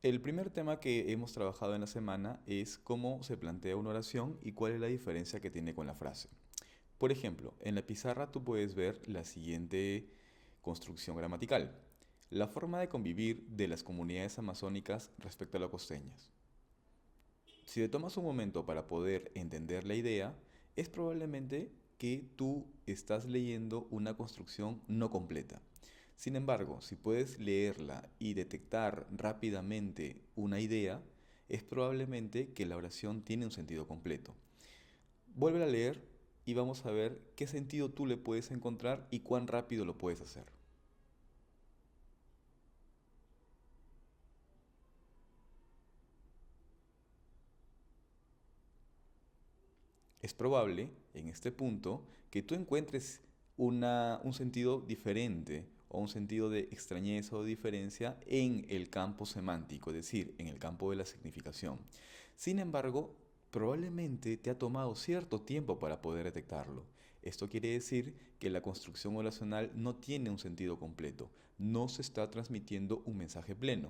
El primer tema que hemos trabajado en la semana es cómo se plantea una oración y cuál es la diferencia que tiene con la frase. Por ejemplo, en la pizarra tú puedes ver la siguiente construcción gramatical. La forma de convivir de las comunidades amazónicas respecto a las costeñas. Si te tomas un momento para poder entender la idea, es probablemente que tú estás leyendo una construcción no completa. Sin embargo, si puedes leerla y detectar rápidamente una idea, es probablemente que la oración tiene un sentido completo. Vuelve a leer y vamos a ver qué sentido tú le puedes encontrar y cuán rápido lo puedes hacer. Es probable, en este punto, que tú encuentres un sentido diferente o un sentido de extrañeza o diferencia en el campo semántico, es decir, en el campo de la significación. Sin embargo, probablemente te ha tomado cierto tiempo para poder detectarlo. Esto quiere decir que la construcción oracional no tiene un sentido completo, no se está transmitiendo un mensaje pleno.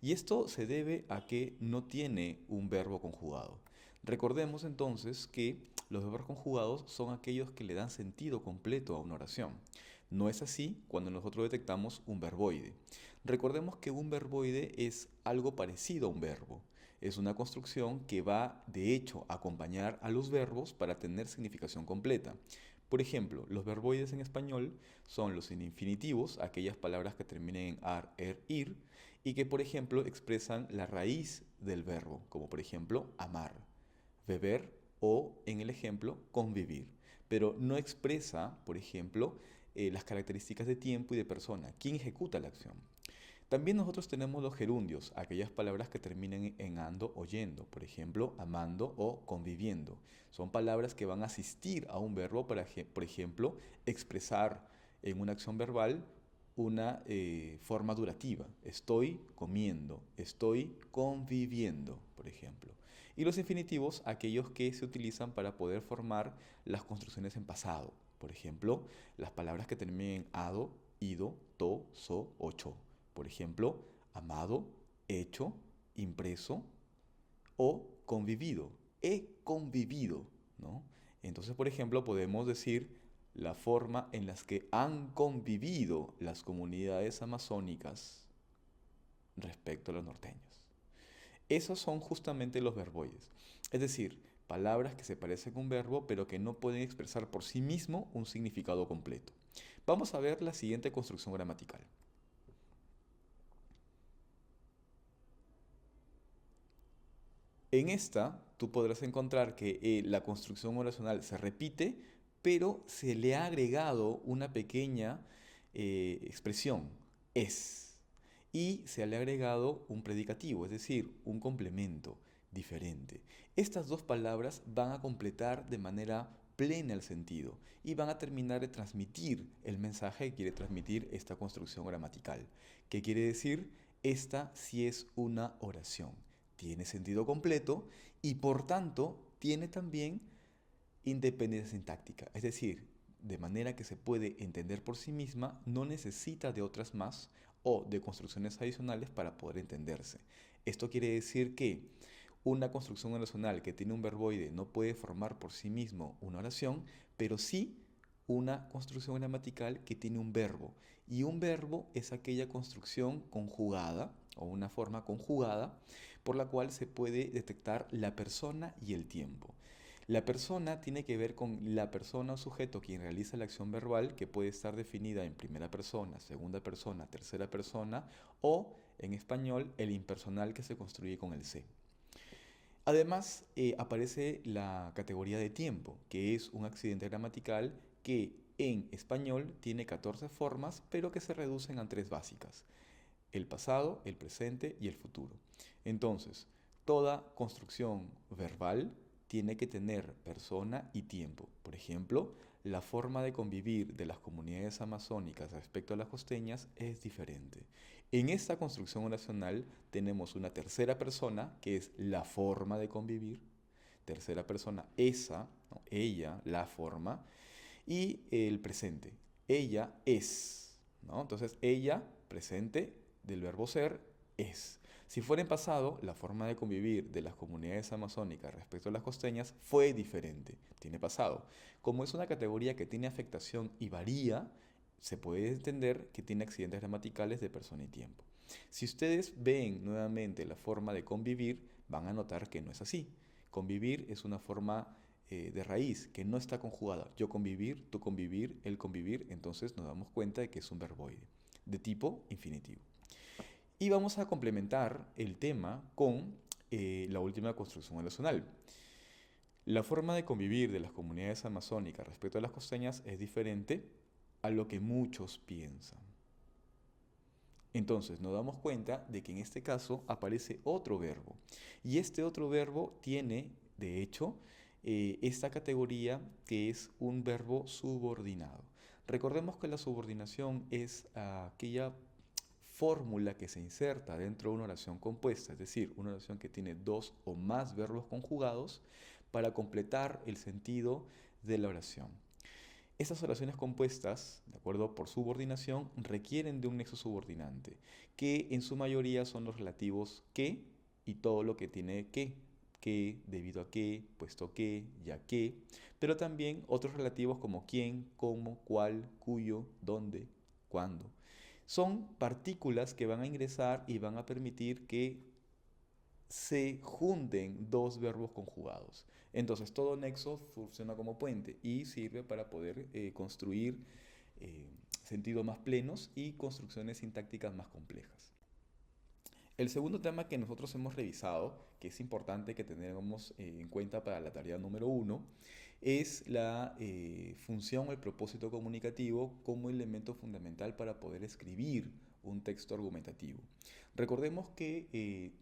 Y esto se debe a que no tiene un verbo conjugado. Recordemos entonces que los verbos conjugados son aquellos que le dan sentido completo a una oración. No es así cuando nosotros detectamos un verboide. Recordemos que un verboide es algo parecido a un verbo. Es una construcción que va, de hecho, a acompañar a los verbos para tener significación completa. Por ejemplo, los verboides en español son los infinitivos, aquellas palabras que terminen en ar, er, ir, y que, por ejemplo, expresan la raíz del verbo, como por ejemplo amar, beber o, en el ejemplo, convivir. Pero no expresa, por ejemplo, las características de tiempo y de persona, quién ejecuta la acción. También nosotros tenemos los gerundios, aquellas palabras que terminan en ando o yendo, por ejemplo, amando o conviviendo. Son palabras que van a asistir a un verbo para, por ejemplo, expresar en una acción verbal una forma durativa. Estoy comiendo, estoy conviviendo, por ejemplo. Y los infinitivos, aquellos que se utilizan para poder formar las construcciones en pasado. Por ejemplo, las palabras que terminan en ado, ido, to, so o cho. Por ejemplo, amado, hecho, impreso o convivido. He convivido, ¿no? Entonces, por ejemplo, podemos decir la forma en las que han convivido las comunidades amazónicas respecto a los norteños. Esos son justamente los verboides. Es decir, palabras que se parecen a un verbo pero que no pueden expresar por sí mismo un significado completo. Vamos a ver la siguiente construcción gramatical. En esta, tú podrás encontrar que la construcción oracional se repite, pero se le ha agregado una pequeña expresión, es. Y se le ha agregado un predicativo, es decir, un complemento diferente. Estas dos palabras van a completar de manera plena el sentido y van a terminar de transmitir el mensaje que quiere transmitir esta construcción gramatical. ¿Qué quiere decir? Esta sí es una oración, tiene sentido completo y por tanto tiene también independencia sintáctica. Es decir, de manera que se puede entender por sí misma, no necesita de otras más o de construcciones adicionales para poder entenderse. Esto quiere decir que una construcción oracional que tiene un verboide no puede formar por sí mismo una oración, pero sí una construcción gramatical que tiene un verbo. Y un verbo es aquella construcción conjugada o una forma conjugada por la cual se puede detectar la persona y el tiempo. La persona tiene que ver con la persona o sujeto quien realiza la acción verbal, que puede estar definida en primera persona, segunda persona, tercera persona o, en español, el impersonal que se construye con el se. Además, aparece la categoría de tiempo, que es un accidente gramatical que en español tiene 14 formas, pero que se reducen a tres básicas: el pasado, el presente y el futuro. Entonces, toda construcción verbal tiene que tener persona y tiempo. Por ejemplo, la forma de convivir de las comunidades amazónicas respecto a las costeñas es diferente. En esta construcción oracional tenemos una tercera persona, que es la forma de convivir, tercera persona esa, ¿no? Ella, la forma, y el presente, ella es, ¿no? Entonces, ella, presente del verbo ser, es. Si fuera en pasado, la forma de convivir de las comunidades amazónicas respecto a las costeñas fue diferente, tiene pasado. Como es una categoría que tiene afectación y varía, se puede entender que tiene accidentes gramaticales de persona y tiempo. Si ustedes ven nuevamente la forma de convivir, van a notar que no es así. Convivir es una forma de raíz que no está conjugada. Yo convivir, tú convivir, él convivir, entonces nos damos cuenta de que es un verboide de tipo infinitivo. Y vamos a complementar el tema con la última construcción oracional. La forma de convivir de las comunidades amazónicas respecto a las costeñas es diferente a lo que muchos piensan. Entonces nos damos cuenta de que en este caso aparece otro verbo. Y este otro verbo tiene, de hecho, esta categoría que es un verbo subordinado. Recordemos que la subordinación es aquella fórmula que se inserta dentro de una oración compuesta, es decir, una oración que tiene dos o más verbos conjugados para completar el sentido de la oración. Estas oraciones compuestas, de acuerdo por subordinación, requieren de un nexo subordinante, que en su mayoría son los relativos que y todo lo que tiene que, debido a que, puesto que, ya que, pero también otros relativos como quién, cómo, cuál, cuyo, dónde, cuándo. Son partículas que van a ingresar y van a permitir que se junten dos verbos conjugados. Entonces todo nexo funciona como puente y sirve para poder construir eh, sentidos más plenos y construcciones sintácticas más complejas. El segundo tema que nosotros hemos revisado, que es importante que tengamos en cuenta para la tarea número 1, es la función o el propósito comunicativo como elemento fundamental para poder escribir un texto argumentativo. Recordemos que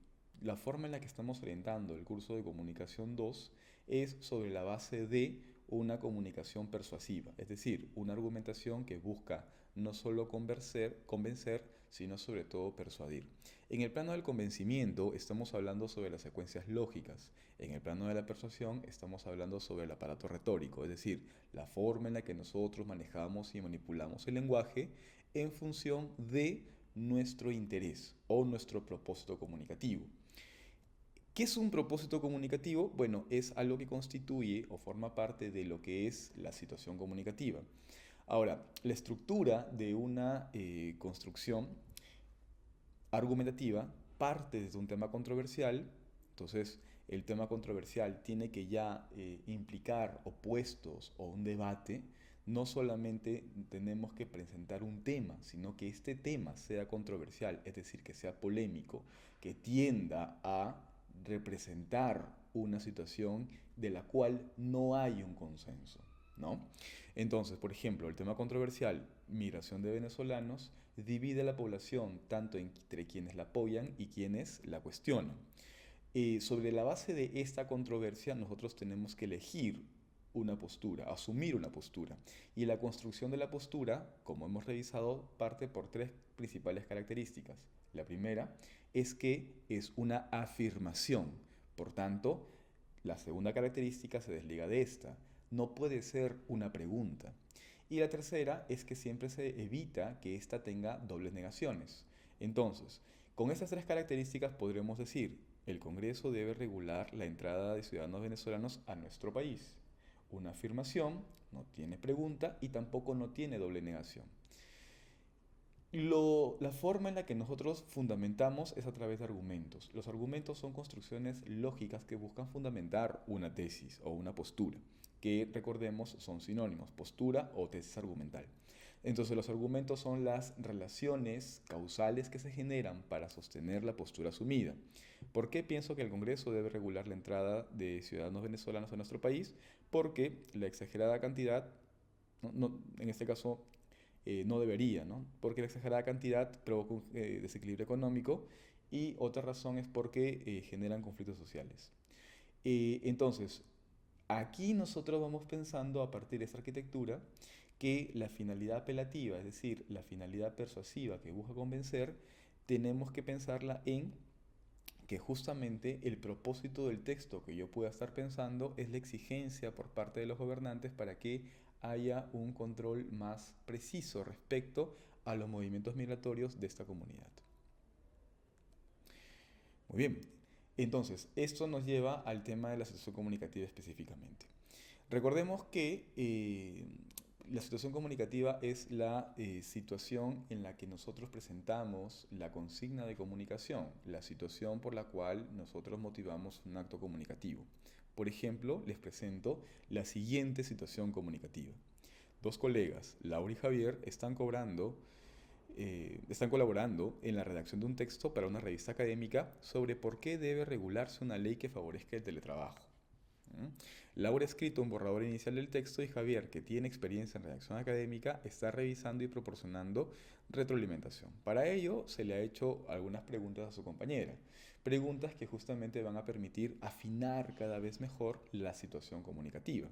la forma en la que estamos orientando el curso de Comunicación 2 es sobre la base de una comunicación persuasiva, es decir, una argumentación que busca no solo convencer, sino sobre todo persuadir. En el plano del convencimiento estamos hablando sobre las secuencias lógicas. En el plano de la persuasión estamos hablando sobre el aparato retórico, es decir, la forma en la que nosotros manejamos y manipulamos el lenguaje en función de nuestro interés o nuestro propósito comunicativo. ¿Qué es un propósito comunicativo? Bueno, es algo que constituye o forma parte de lo que es la situación comunicativa. Ahora, la estructura de una construcción argumentativa parte desde un tema controversial, entonces el tema controversial tiene que ya implicar opuestos o un debate. No solamente tenemos que presentar un tema, sino que este tema sea controversial, es decir, que sea polémico, que tienda a representar una situación de la cual no hay un consenso, ¿no? Entonces, por ejemplo, el tema controversial, migración de venezolanos, divide a la población tanto entre quienes la apoyan y quienes la cuestionan. Sobre la base de esta controversia, nosotros tenemos que elegir una postura, asumir una postura. Y la construcción de la postura, como hemos revisado, parte por tres principales características. La primera es que es una afirmación. Por tanto, la segunda característica se desliga de esta. No puede ser una pregunta. Y la tercera es que siempre se evita que ésta tenga dobles negaciones. Entonces, con estas tres características podremos decir, el Congreso debe regular la entrada de ciudadanos venezolanos a nuestro país. Una afirmación no tiene pregunta y tampoco no tiene doble negación. La forma en la que nosotros fundamentamos es a través de argumentos. Los argumentos son construcciones lógicas que buscan fundamentar una tesis o una postura, que recordemos son sinónimos, postura o tesis argumental. Entonces los argumentos son las relaciones causales que se generan para sostener la postura asumida. ¿Por qué pienso que el Congreso debe regular la entrada de ciudadanos venezolanos a nuestro país? Porque la exagerada cantidad, en este caso no debería, ¿no? Porque la exagerada cantidad provoca un desequilibrio económico y otra razón es porque generan conflictos sociales. Entonces, aquí nosotros vamos pensando a partir de esta arquitectura que la finalidad apelativa, es decir, la finalidad persuasiva que busca convencer, tenemos que pensarla en que justamente el propósito del texto que yo pueda estar pensando es la exigencia por parte de los gobernantes para que haya un control más preciso respecto a los movimientos migratorios de esta comunidad. Muy bien. Entonces, esto nos lleva al tema de la situación comunicativa específicamente. Recordemos que la situación comunicativa es la situación en la que nosotros presentamos la consigna de comunicación, la situación por la cual nosotros motivamos un acto comunicativo. Por ejemplo, les presento la siguiente situación comunicativa. Dos colegas, Laura y Javier, están colaborando en la redacción de un texto para una revista académica sobre por qué debe regularse una ley que favorezca el teletrabajo. Laura ha escrito un borrador inicial del texto y Javier, que tiene experiencia en redacción académica, está revisando y proporcionando retroalimentación. Para ello, se le ha hecho algunas preguntas a su compañera. Preguntas que justamente van a permitir afinar cada vez mejor la situación comunicativa.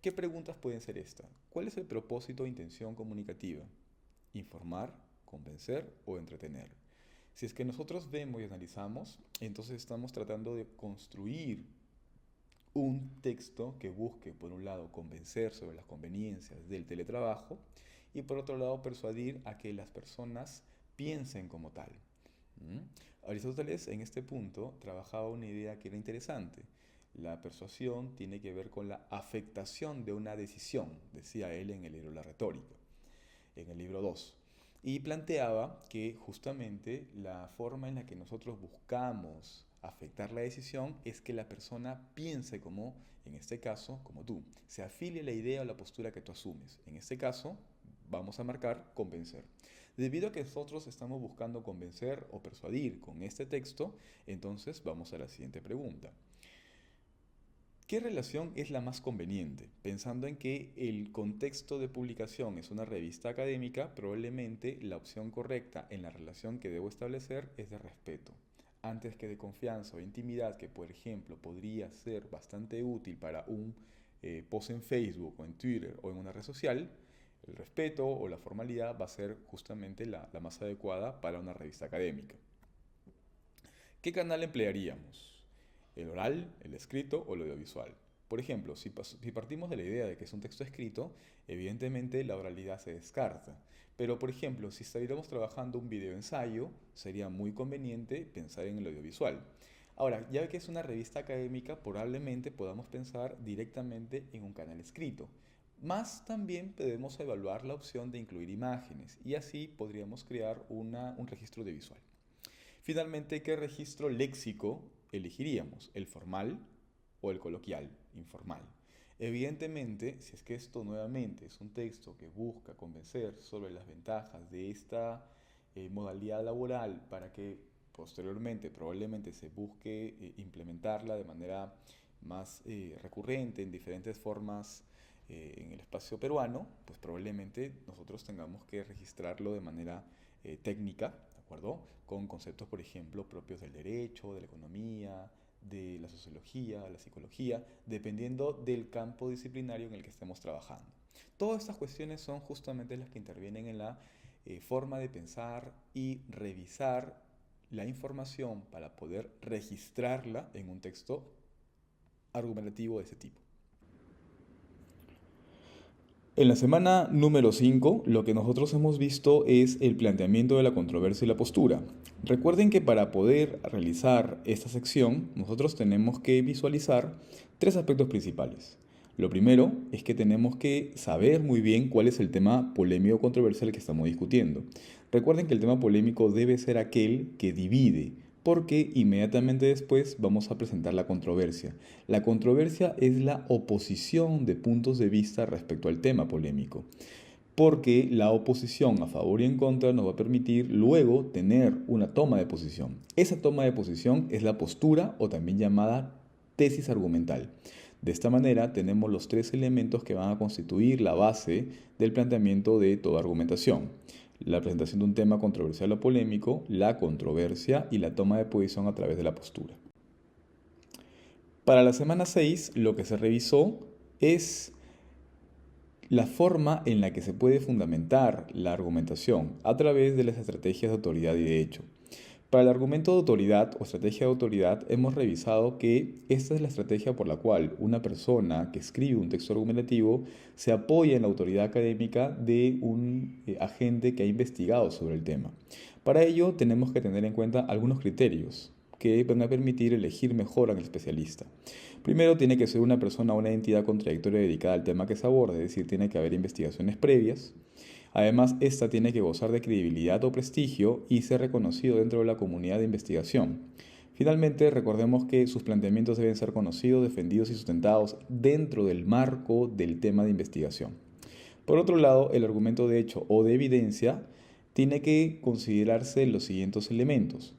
¿Qué preguntas pueden ser estas? ¿Cuál es el propósito o intención comunicativa? ¿Informar, convencer o entretener? Si es que nosotros vemos y analizamos, entonces estamos tratando de construir un texto que busque, por un lado, convencer sobre las conveniencias del teletrabajo y por otro lado, persuadir a que las personas piensen como tal. Aristóteles en este punto trabajaba una idea que era interesante. La persuasión tiene que ver con la afectación de una decisión, decía él en el libro La Retórica, en el libro 2. Y planteaba que justamente la forma en la que nosotros buscamos afectar la decisión es que la persona piense como, en este caso, como tú. Se afilie la idea o la postura que tú asumes. En este caso, vamos a marcar convencer. Debido a que nosotros estamos buscando convencer o persuadir con este texto, entonces vamos a la siguiente pregunta. ¿Qué relación es la más conveniente? Pensando en que el contexto de publicación es una revista académica, probablemente la opción correcta en la relación que debo establecer es de respeto. Antes que de confianza o intimidad, que por ejemplo podría ser bastante útil para un post en Facebook o en Twitter o en una red social, el respeto o la formalidad va a ser justamente la más adecuada para una revista académica. ¿Qué canal emplearíamos? ¿El oral, el escrito o el audiovisual? Por ejemplo, si partimos de la idea de que es un texto escrito, evidentemente la oralidad se descarta. Pero, por ejemplo, si estuviéramos trabajando un video ensayo, sería muy conveniente pensar en el audiovisual. Ahora, ya que es una revista académica, probablemente podamos pensar directamente en un canal escrito. Más también podemos evaluar la opción de incluir imágenes y así podríamos crear un registro audiovisual. Finalmente, ¿qué registro léxico elegiríamos? ¿El formal o el coloquial, informal? Evidentemente, si es que esto nuevamente es un texto que busca convencer sobre las ventajas de esta modalidad laboral para que posteriormente probablemente se busque implementarla de manera más recurrente en diferentes formas en el espacio peruano, pues probablemente nosotros tengamos que registrarlo de manera técnica, ¿de acuerdo? Con conceptos, por ejemplo, propios del derecho, de la economía, de la sociología, de la psicología, dependiendo del campo disciplinario en el que estemos trabajando. Todas estas cuestiones son justamente las que intervienen en la forma de pensar y revisar la información para poder registrarla en un texto argumentativo de ese tipo. En la semana número 5, lo que nosotros hemos visto es el planteamiento de la controversia y la postura. Recuerden que para poder realizar esta sección, nosotros tenemos que visualizar tres aspectos principales. Lo primero es que tenemos que saber muy bien cuál es el tema polémico o controversial que estamos discutiendo. Recuerden que el tema polémico debe ser aquel que divide, porque inmediatamente después vamos a presentar la controversia. La controversia es la oposición de puntos de vista respecto al tema polémico, porque la oposición a favor y en contra nos va a permitir luego tener una toma de posición. Esa toma de posición es la postura o también llamada tesis argumental. De esta manera tenemos los tres elementos que van a constituir la base del planteamiento de toda argumentación: la presentación de un tema controversial o polémico, la controversia y la toma de posición a través de la postura. Para la semana 6, lo que se revisó es la forma en la que se puede fundamentar la argumentación a través de las estrategias de autoridad y de hecho. Para el argumento de autoridad o estrategia de autoridad hemos revisado que esta es la estrategia por la cual una persona que escribe un texto argumentativo se apoya en la autoridad académica de un agente que ha investigado sobre el tema. Para ello tenemos que tener en cuenta algunos criterios. que van a permitir elegir mejor al especialista. Primero, tiene que ser una persona o una entidad con trayectoria dedicada al tema que se aborda, es decir, tiene que haber investigaciones previas. Además, esta tiene que gozar de credibilidad o prestigio y ser reconocido dentro de la comunidad de investigación. Finalmente, recordemos que sus planteamientos deben ser conocidos, defendidos y sustentados dentro del marco del tema de investigación. Por otro lado, el argumento de hecho o de evidencia tiene que considerarse los siguientes elementos.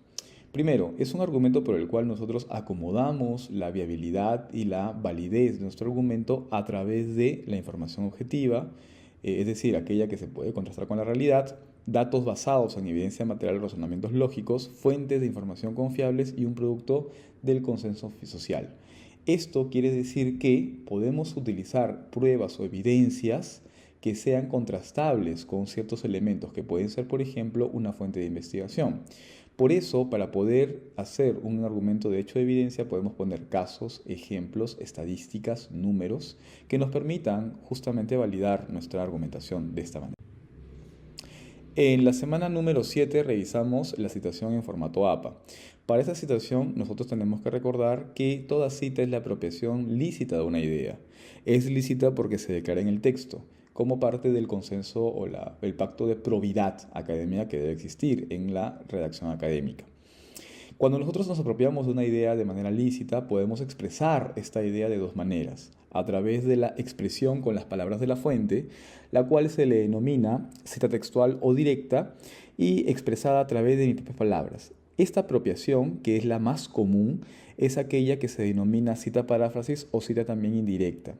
Primero, es un argumento por el cual nosotros acomodamos la viabilidad y la validez de nuestro argumento a través de la información objetiva, es decir, aquella que se puede contrastar con la realidad, datos basados en evidencia material, razonamientos lógicos, fuentes de información confiables y un producto del consenso social. Esto quiere decir que podemos utilizar pruebas o evidencias que sean contrastables con ciertos elementos que pueden ser, por ejemplo, una fuente de investigación. Por eso, para poder hacer un argumento de hecho de evidencia, podemos poner casos, ejemplos, estadísticas, números, que nos permitan justamente validar nuestra argumentación de esta manera. En la semana número 7 revisamos la citación en formato APA. Para esta citación nosotros tenemos que recordar que toda cita es la apropiación lícita de una idea. Es lícita porque se declara en el texto, como parte del consenso o el pacto de probidad académica que debe existir en la redacción académica. Cuando nosotros nos apropiamos de una idea de manera lícita, podemos expresar esta idea de dos maneras. A través de la expresión con las palabras de la fuente, la cual se le denomina cita textual o directa, y expresada a través de mis propias palabras. Esta apropiación, que es la más común, es aquella que se denomina cita paráfrasis o cita también indirecta.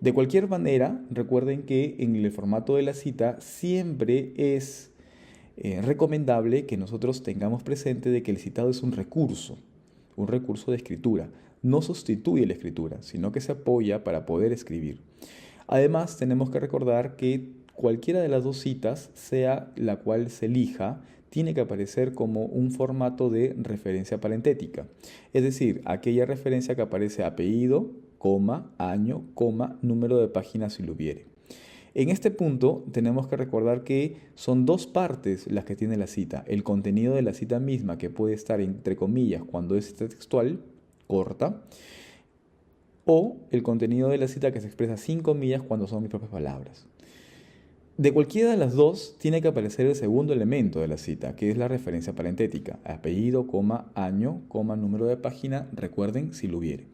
De cualquier manera, recuerden que en el formato de la cita siempre es recomendable que nosotros tengamos presente de que el citado es un recurso de escritura. No sustituye la escritura, sino que se apoya para poder escribir. Además, tenemos que recordar que cualquiera de las dos citas, sea la cual se elija, tiene que aparecer como un formato de referencia parentética. Es decir, aquella referencia que aparece apellido, coma, año, coma, número de página si lo hubiere. En este punto tenemos que recordar que son dos partes las que tiene la cita. El contenido de la cita misma, que puede estar entre comillas cuando es cita textual, corta, o el contenido de la cita que se expresa sin comillas cuando son mis propias palabras. De cualquiera de las dos tiene que aparecer el segundo elemento de la cita, que es la referencia parentética. Apellido, coma, año, coma, número de página, recuerden si lo hubiere.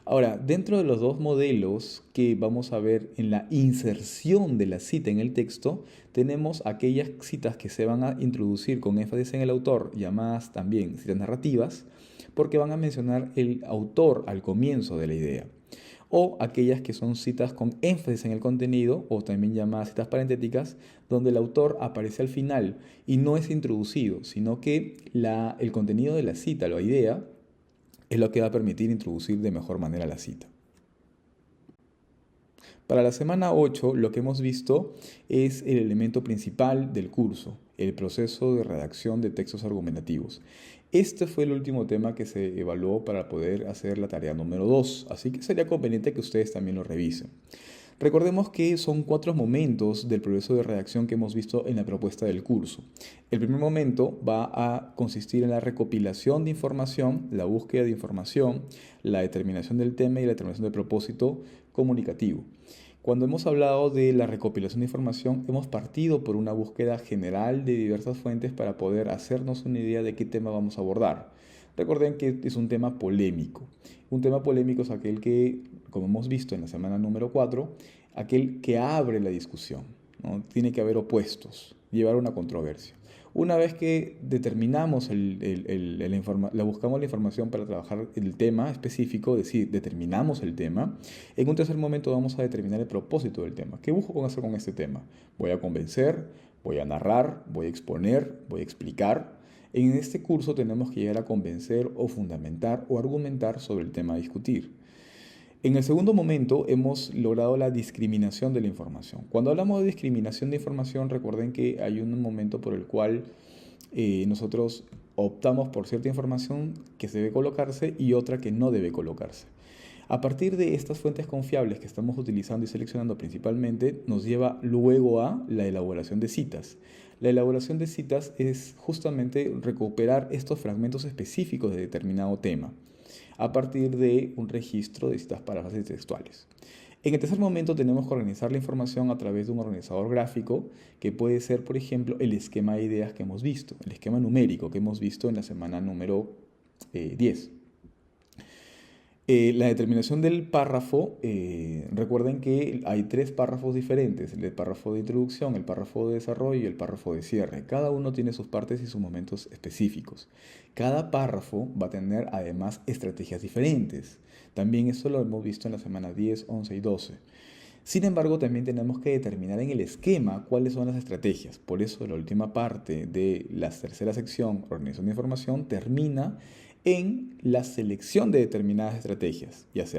Ahora, dentro de los dos modelos que vamos a ver en la inserción de la cita en el texto, tenemos aquellas citas que se van a introducir con énfasis en el autor, llamadas también citas narrativas, porque van a mencionar el autor al comienzo de la idea. O aquellas que son citas con énfasis en el contenido, o también llamadas citas parentéticas, donde el autor aparece al final y no es introducido, sino que el contenido de la cita, la idea, es lo que va a permitir introducir de mejor manera la cita. Para la semana 8, lo que hemos visto es el elemento principal del curso, el proceso de redacción de textos argumentativos. Este fue el último tema que se evaluó para poder hacer la tarea número 2, así que sería conveniente que ustedes también lo revisen. Recordemos que son 4 momentos del proceso de redacción que hemos visto en la propuesta del curso. El primer momento va a consistir en la recopilación de información, la búsqueda de información, la determinación del tema y la determinación del propósito comunicativo. Cuando hemos hablado de la recopilación de información, hemos partido por una búsqueda general de diversas fuentes para poder hacernos una idea de qué tema vamos a abordar. Recuerden que es un tema polémico. Un tema polémico es aquel que, como hemos visto en la semana número 4, aquel que abre la discusión, ¿no? Tiene que haber opuestos, llevar una controversia. Una vez que determinamos buscamos la información para trabajar el tema específico, es decir, determinamos el tema, en un tercer momento vamos a determinar el propósito del tema. ¿Qué busco hacer con este tema? Voy a convencer, voy a narrar, voy a exponer, voy a explicar. En este curso tenemos que llegar a convencer o fundamentar o argumentar sobre el tema a discutir. En el segundo momento hemos logrado la discriminación de la información. Cuando hablamos de discriminación de información, recuerden que hay un momento por el cual nosotros optamos por cierta información que se debe colocarse y otra que no debe colocarse. A partir de estas fuentes confiables que estamos utilizando y seleccionando principalmente, nos lleva luego a la elaboración de citas. La elaboración de citas es justamente recuperar estos fragmentos específicos de determinado tema a partir de un registro de citas para frases textuales. En el tercer momento tenemos que organizar la información a través de un organizador gráfico que puede ser, por ejemplo, el esquema de ideas que hemos visto, el esquema numérico que hemos visto en la semana número 10. La determinación del párrafo, recuerden que hay 3 párrafos diferentes, el párrafo de introducción, el párrafo de desarrollo y el párrafo de cierre. Cada uno tiene sus partes y sus momentos específicos. Cada párrafo va a tener además estrategias diferentes. También eso lo hemos visto en la semana 10, 11 y 12. Sin embargo, también tenemos que determinar en el esquema cuáles son las estrategias. Por eso la última parte de la tercera sección, organización de información, termina en la selección de determinadas estrategias, ya sea